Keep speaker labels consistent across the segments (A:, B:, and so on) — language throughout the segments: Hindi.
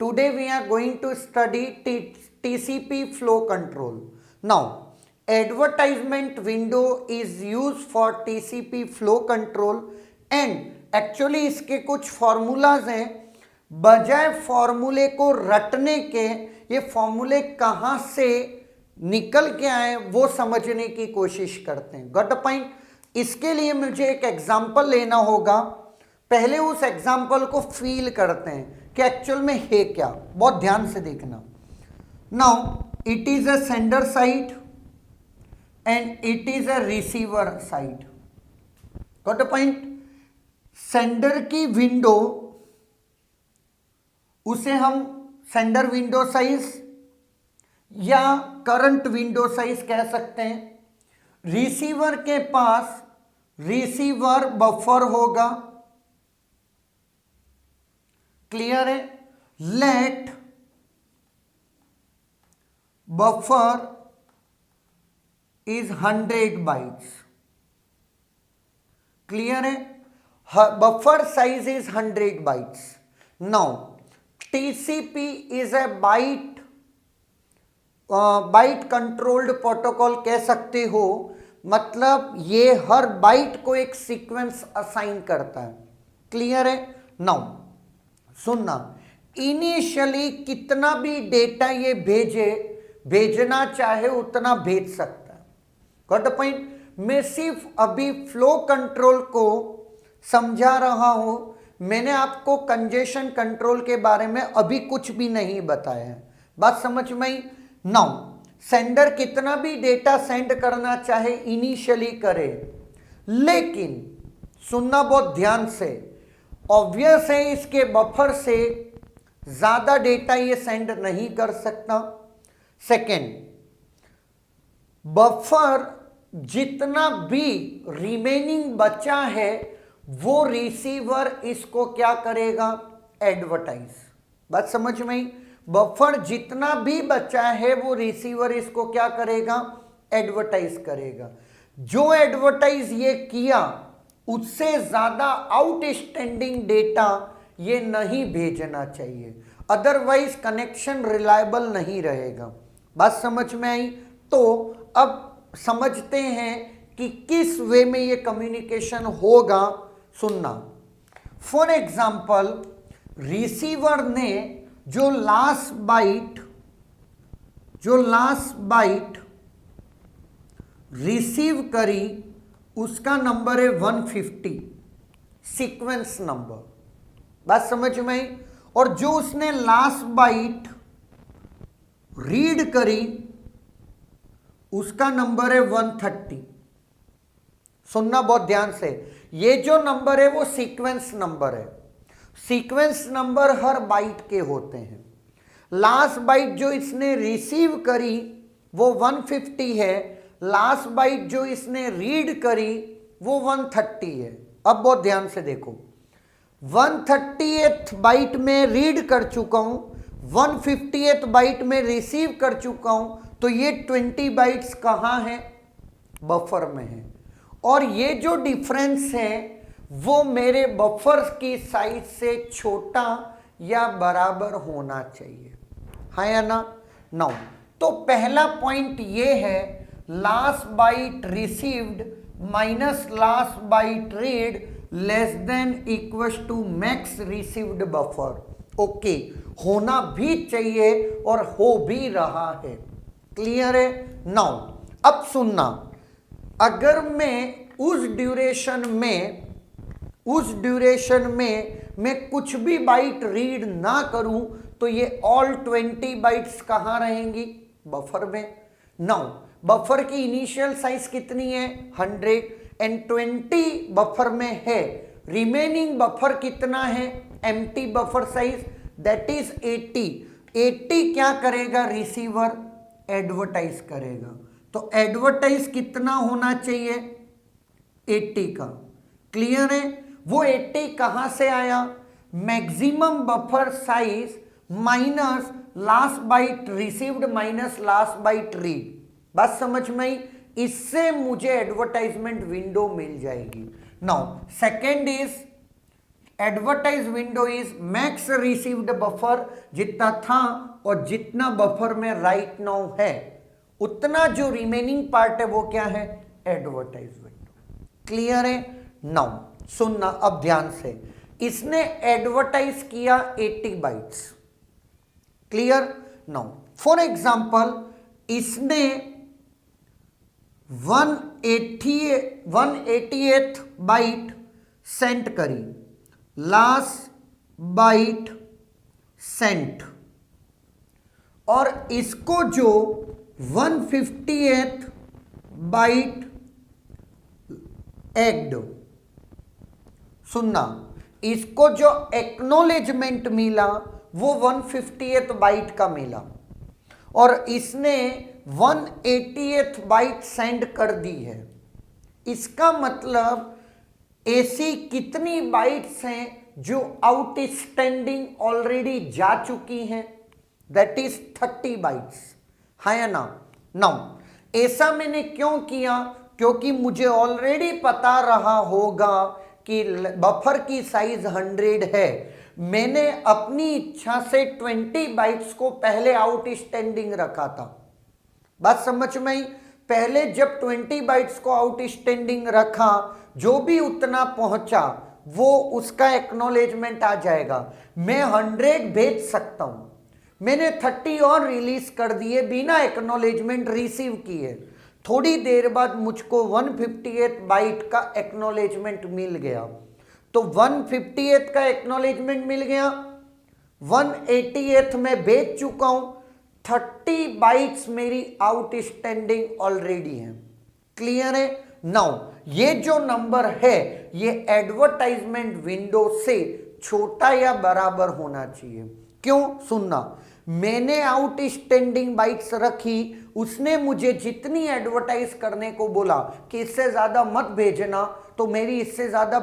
A: Today we are going to study TCP flow control. Now, advertisement window is used for TCP flow control and actually इसके कुछ फॉर्मूलाज हैं. बजाय फॉर्मूले को रटने के ये फॉर्मूले कहाँ से निकल के आए वो समझने की कोशिश करते हैं. Got a point. इसके लिए मुझे एक एग्जाम्पल लेना होगा. पहले उस एग्जाम्पल को फील करते हैं कि एक्चुअल में है क्या. बहुत ध्यान से देखना. Now it is a sender side and it is a receiver side. Got a point. Sender की विंडो उसे हम सेंडर विंडो साइज या करंट विंडो साइज कह सकते हैं. रिसीवर के पास रिसीवर बफर होगा. क्लियर है. Let buffer is 100 bytes. Clear है. Buffer size is 100 bytes. Now TCP is a byte controlled protocol कह सकते हो. मतलब ये हर बाइट को एक सीक्वेंस असाइन करता है. क्लियर है. नाउ सुनना. इनिशियली कितना भी डेटा ये भेजना चाहे उतना भेज सकता है. Got the point. मैं सिर्फ अभी फ्लो कंट्रोल को समझा रहा हूं. मैंने आपको कंजेशन कंट्रोल के बारे में अभी कुछ भी नहीं बताया है. बात समझ में आई. नाउ सेंडर कितना भी डेटा सेंड करना चाहे इनिशियली करे, लेकिन सुनना बहुत ध्यान से. ऑब्वियस है इसके बफर से ज्यादा डेटा ये सेंड नहीं कर सकता. सेकेंड, बफर जितना भी रिमेनिंग बचा है वो रिसीवर इसको क्या करेगा, एडवर्टाइज. बात समझ में आई. बफर जितना भी बचा है वो रिसीवर इसको क्या करेगा, एडवर्टाइज करेगा. जो एडवर्टाइज ये किया उससे ज्यादा आउटस्टैंडिंग डेटा ये नहीं भेजना चाहिए, अदरवाइज कनेक्शन रिलायबल नहीं रहेगा. बात समझ में आई. तो अब समझते हैं कि किस वे में ये कम्युनिकेशन होगा. सुनना. फॉर एग्जाम्पल, रिसीवर ने जो लास्ट बाइट रिसीव करी उसका नंबर है 150, सीक्वेंस नंबर. बात समझ में आई. और जो उसने लास्ट बाइट रीड करी उसका नंबर है 130. सुनना बहुत ध्यान से. ये जो नंबर है वो सीक्वेंस नंबर है. सीक्वेंस नंबर हर बाइट के होते हैं. लास्ट बाइट जो इसने रिसीव करी वो 150 है. लास्ट बाइट जो इसने रीड करी वो 130 है. अब बहुत ध्यान से देखो. 130th बाइट में रीड कर चुका हूं, 150th बाइट में रिसीव कर चुका हूं. तो ये 20 बाइट्स कहां है, बफर में है. और ये जो डिफरेंस है वो मेरे बफर की साइज से छोटा या बराबर होना चाहिए. हाँ या ना. नाउ तो पहला पॉइंट ये है, last byte received minus last byte read less than equals to max received buffer. Okay, होना भी चाहिए और हो भी रहा है. क्लियर है. नाउ अब सुनना. अगर मैं उस ड्यूरेशन में मैं कुछ भी बाइट रीड ना करूं तो ये ऑल 20 बाइट्स कहां रहेंगी, बफर में. नाउ बफर की इनिशियल साइज कितनी है, 100 एंड 20 बफर में है. रिमेनिंग बफर कितना है, empty buffer size, that is 80. 80 क्या करेगा, रिसीवर एडवर्टाइज करेगा. तो एडवर्टाइज कितना होना चाहिए, 80 का. क्लियर है. वो 80 कहां से आया, maximum buffer size minus last byte received minus last byte read. बात समझ में आई. इससे मुझे एडवर्टाइजमेंट विंडो मिल जाएगी. Now second is advertise window is max received buffer, जितना था और जितना बफर में राइट नाउ है उतना जो रिमेनिंग पार्ट है वो क्या है, एडवर्टाइज विंडो। क्लियर है? नाउ सुनना अब ध्यान से, इसने एडवर्टाइज किया 80 bytes. Clear? Now for example इसने 180th बाइट सेंड करी, लास्ट बाइट सेंट, और इसको जो 150th बाइट एग्ड, सुनना, इसको जो एक्नॉलेजमेंट मिला वो 150th बाइट का मिला और इसने 180th बाइट सेंड कर दी है। इसका मतलब ऐसी कितनी बाइट्स हैं जो आउटस्टैंडिंग ऑलरेडी जा चुकी हैं, दैट इज 30 बाइट्स, है या ना? नाउ ऐसा मैंने क्यों किया? क्योंकि मुझे ऑलरेडी पता रहा होगा कि बफर की साइज 100 है, मैंने अपनी इच्छा से 20 बाइट्स को पहले आउटस्टैंडिंग रखा था। बात समझ में आई? पहले जब 20 बाइट्स को आउटस्टैंडिंग रखा, जो भी उतना पहुंचा वो उसका एक्नॉलेजमेंट आ जाएगा। मैं 100 भेज सकता हूं, मैंने 30 और रिलीज कर दिए बिना एक्नॉलेजमेंट रिसीव किए। थोड़ी देर बाद मुझको 150th बाइट का एक्नॉलेजमेंट मिल गया, तो 150th का एक्नॉलेजमेंट मिल गया, 180th में भेज चुका हूं, 30 बाइट्स मेरी आउटस्टैंडिंग ऑलरेडी है। क्लियर है? नाउ ये जो नंबर है ये एडवर्टाइजमेंट विंडो से छोटा या बराबर होना चाहिए। क्यों? सुनना, मैंने आउटस्टैंडिंग बाइट्स रखी, उसने मुझे जितनी एडवर्टाइज करने को बोला कि इससे ज्यादा मत भेजना, तो मेरी इससे ज्यादा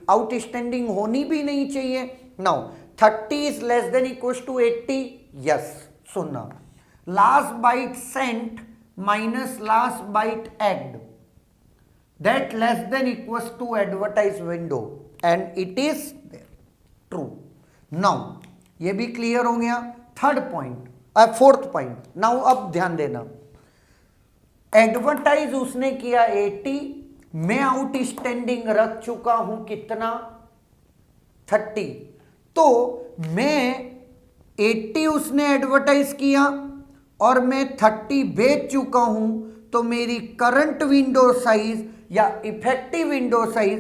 A: आउटस्टैंडिंग होनी भी नहीं चाहिए। Now 30 is less than equal to 80, yes. सुनना, last byte sent minus last byte acked, that less than equal to advertise window and it is true. Now ये भी क्लियर हो गया। Third point, fourth point, now अब ध्यान देना, एडवर्टाइज उसने किया 80, मैं आउटस्टैंडिंग रख चुका हूं कितना, 30, तो मैं 80 उसने एडवर्टाइज किया और मैं 30 भेज चुका हूं, तो मेरी करंट विंडो साइज या इफेक्टिव विंडो साइज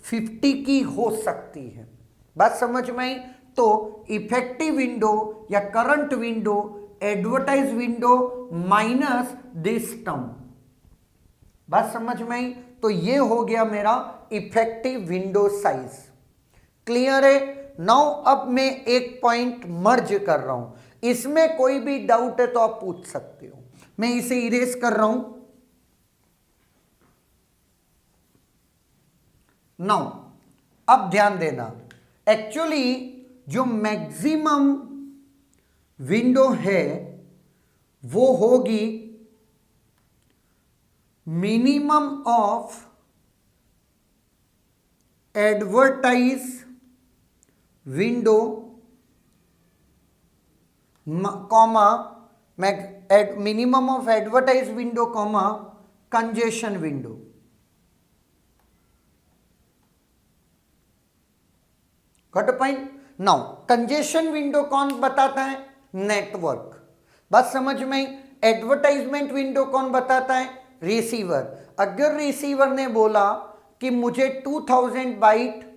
A: 50 की हो सकती है। बात समझ में आई? तो इफेक्टिव विंडो या current window, advertise window minus this term. बात समझ में आई? तो ये हो गया मेरा इफेक्टिव विंडो साइज। क्लियर है? नाउ अब मैं एक पॉइंट मर्ज कर रहा हूं, इसमें कोई भी डाउट है तो आप पूछ सकते हो। मैं इसे इरेज कर रहा हूं। नाउ अब ध्यान देना, एक्चुअली जो मैक्सिमम विंडो है वो होगी minimum of advertise window comma minimum of advertise window comma congestion window. Got a point? Now congestion window कौन बताता है? नेटवर्क। बस समझ में? एडवर्टाइजमेंट विंडो कौन बताता है? रिसीवर। अगर रिसीवर ने बोला कि मुझे 2000 बाइट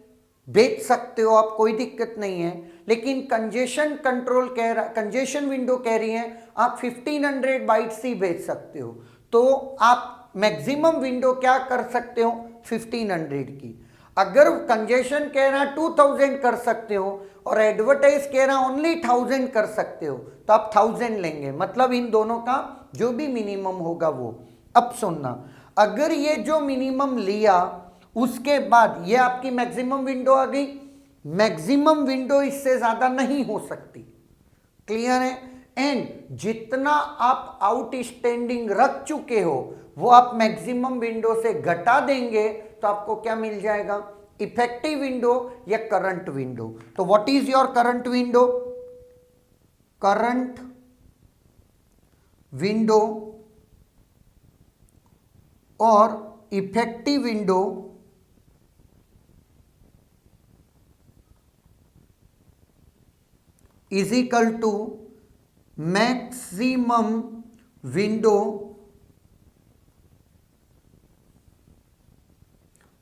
A: भेज सकते हो आप, कोई दिक्कत नहीं है, लेकिन कंजेशन कंट्रोल कह रहा, कंजेशन विंडो कह रही है आप 1500 बाइट्स ही भेज सकते हो, तो आप मैक्सिमम विंडो क्या कर सकते हो? 1500 की। अगर कंजेशन कह रहा 2000 कर सकते हो और एडवर्टाइज कह रहा ओनली 1000 कर सकते हो, तो आप 1000 लेंगे, मतलब इन दोनों का जो भी मिनिमम होगा वो। अब सुनना, अगर ये जो मिनिमम लिया उसके बाद ये आपकी मैक्सिमम विंडो आ गई, मैक्सिमम विंडो इससे ज्यादा नहीं हो सकती। क्लियर है? एंड जितना आप आउटस्टैंडिंग रख चुके हो वो आप मैक्सिमम विंडो से घटा देंगे तो आपको क्या मिल जाएगा? इफेक्टिव विंडो या करंट विंडो। तो what is your current window? Current window और effective window is equal to maximum window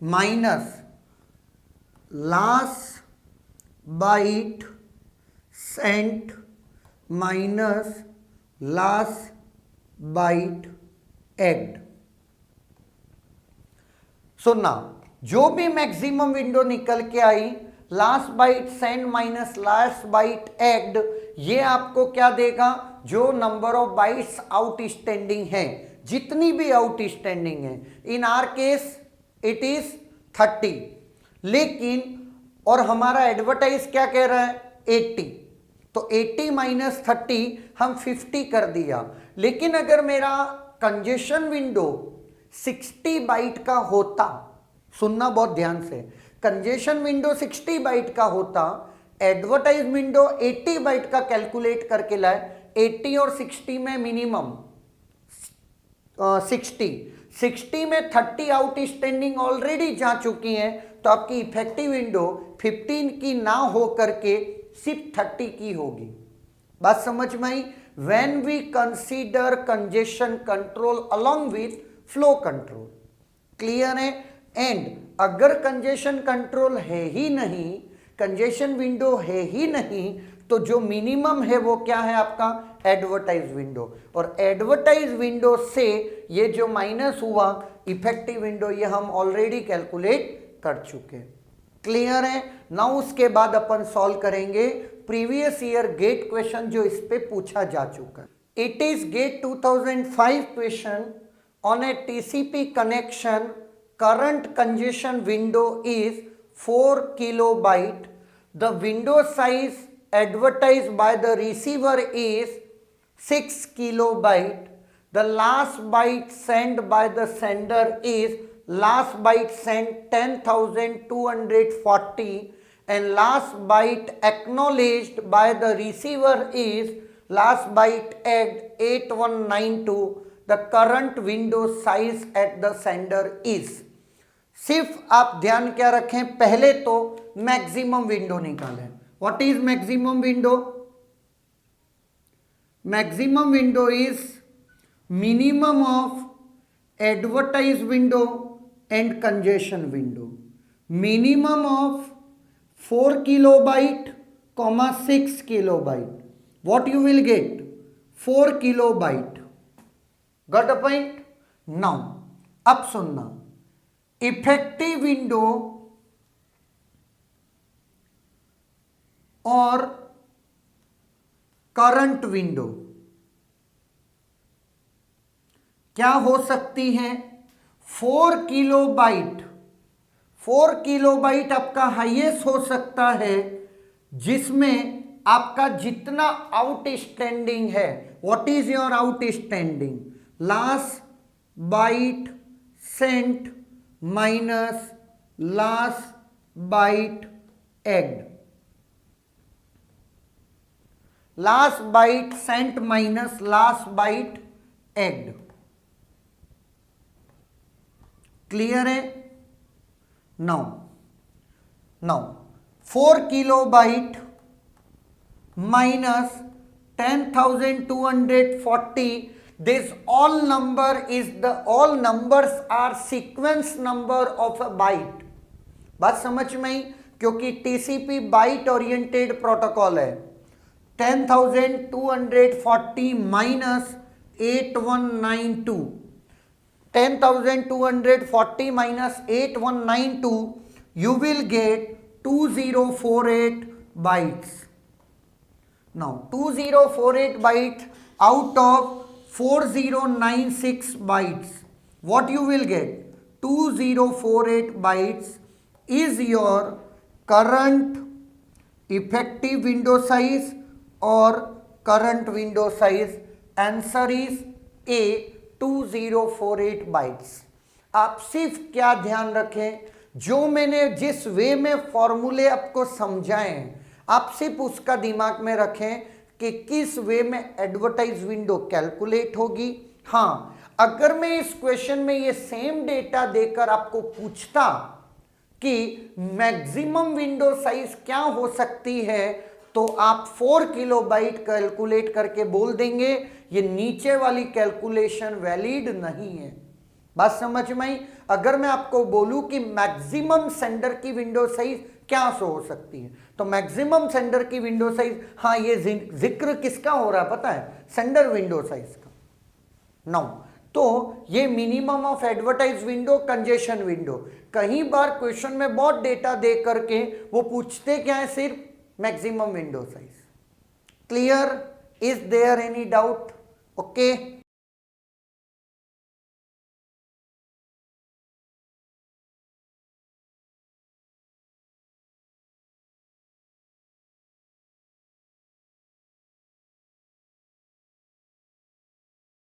A: minus last byte sent minus last byte acked. सुनना, जो भी मैक्सिमम विंडो निकल के आई, last byte send minus last byte acked, ये आपको क्या देगा? जो नंबर ऑफ बाइट्स आउटस्टैंडिंग है, जितनी भी आउटस्टैंडिंग है, इन आर केस इट इज 30, लेकिन और हमारा एडवर्टाइज क्या कह रहा है? 80, तो 80 माइनस 30 हम 50 कर दिया। लेकिन अगर मेरा कंजेशन विंडो 60 बाइट का होता, सुनना बहुत ध्यान से, कंजेशन विंडो 60 बाइट का होता, एडवर्टाइज विंडो 80 बाइट का कैलकुलेट करके लाए, 80 और 60 में मिनिमम 60 में 30 आउटस्टैंडिंग ऑलरेडी जा चुकी हैं, तो आपकी इफेक्टिव विंडो 15 की ना हो करके सिर्फ 30 की होगी। बात समझ में आई? When we consider congestion control along with flow control, clear है? एंड अगर कंजेशन कंट्रोल है ही नहीं, कंजेशन विंडो है ही नहीं, तो जो मिनिमम है वो क्या है आपका? Advertise window. और एडवर्टाइज विंडो से ये जो माइनस हुआ इफेक्टिव विंडो, ये हम ऑलरेडी कैलकुलेट कर चुके। क्लियर है? नाउ उसके बाद अपन सॉल्व करेंगे प्रीवियस ईयर गेट क्वेश्चन जो इस पे पूछा जा चुका है। It is get 2005 question on A TCP connection, current congestion window is 4 kilobyte, the window size advertised by the receiver is 6 kilobyte, the last byte sent by the sender is last byte sent 10,240 and last byte acknowledged by the receiver is last byte egged 8192, the current window size at the sender is। सिर्फ आप ध्यान क्या रखें, पहले तो मैक्सिमम विंडो निकालें। What is maximum window? Maximum window is minimum of advertise window and congestion window. Minimum of 4 kilobyte, 6 kilobyte. What you will get? 4 kilobyte. Got a point? Now अब सुनना, इफेक्टिव विंडो और करंट विंडो क्या हो सकती है? 4 किलोबाइट। 4 किलोबाइट आपका हाईएस्ट हो सकता है, जिसमें आपका जितना आउटस्टैंडिंग है, what is your outstanding? Last byte sent minus last byte acked. Last byte sent minus last byte acked. Clear है? Now 4 kilobyte minus 10,240, this all numbers are sequence number of a byte। बात समझ में आई? क्योंकि TCP बाइट ओरिएंटेड प्रोटोकॉल है। 10,240 minus 8192, 10,240 minus 8192, you will get 2048 bytes। Now 2048 bytes out of 4096 bytes, what you will get? 2048 bytes is your current effective window size or current window size? Answer is A, 2048 bytes। आप सिर्फ क्या ध्यान रखें, जो मैंने जिस वे में फॉर्मूले आपको समझाए आप सिर्फ उसका दिमाग में रखें कि किस वे में एडवर्टाइज विंडो कैलकुलेट होगी। हाँ, अगर मैं इस क्वेश्चन में ये सेम डेटा देकर आपको पूछता कि मैक्सिमम विंडो साइज क्या हो सकती है, तो आप 4 किलोबाइट कैलकुलेट करके बोल देंगे ये नीचे वाली कैलकुलेशन वैलिड नहीं है। बात समझ में आई? अगर मैं आपको बोलूं कि मैक्सिमम सेंडर की विंडो साइज क्या सो हो सकती है, तो मैक्सिमम सेंडर की विंडो साइज, हाँ ये जिक्र किसका हो रहा है पता है? सेंडर विंडो साइज का। नौ, तो ये minimum of advertise window, congestion window. कई बार क्वेश्चन में बहुत डेटा दे करके वो पूछते क्या है? सिर्फ maximum window size. Clear? Is there any doubt? Okay.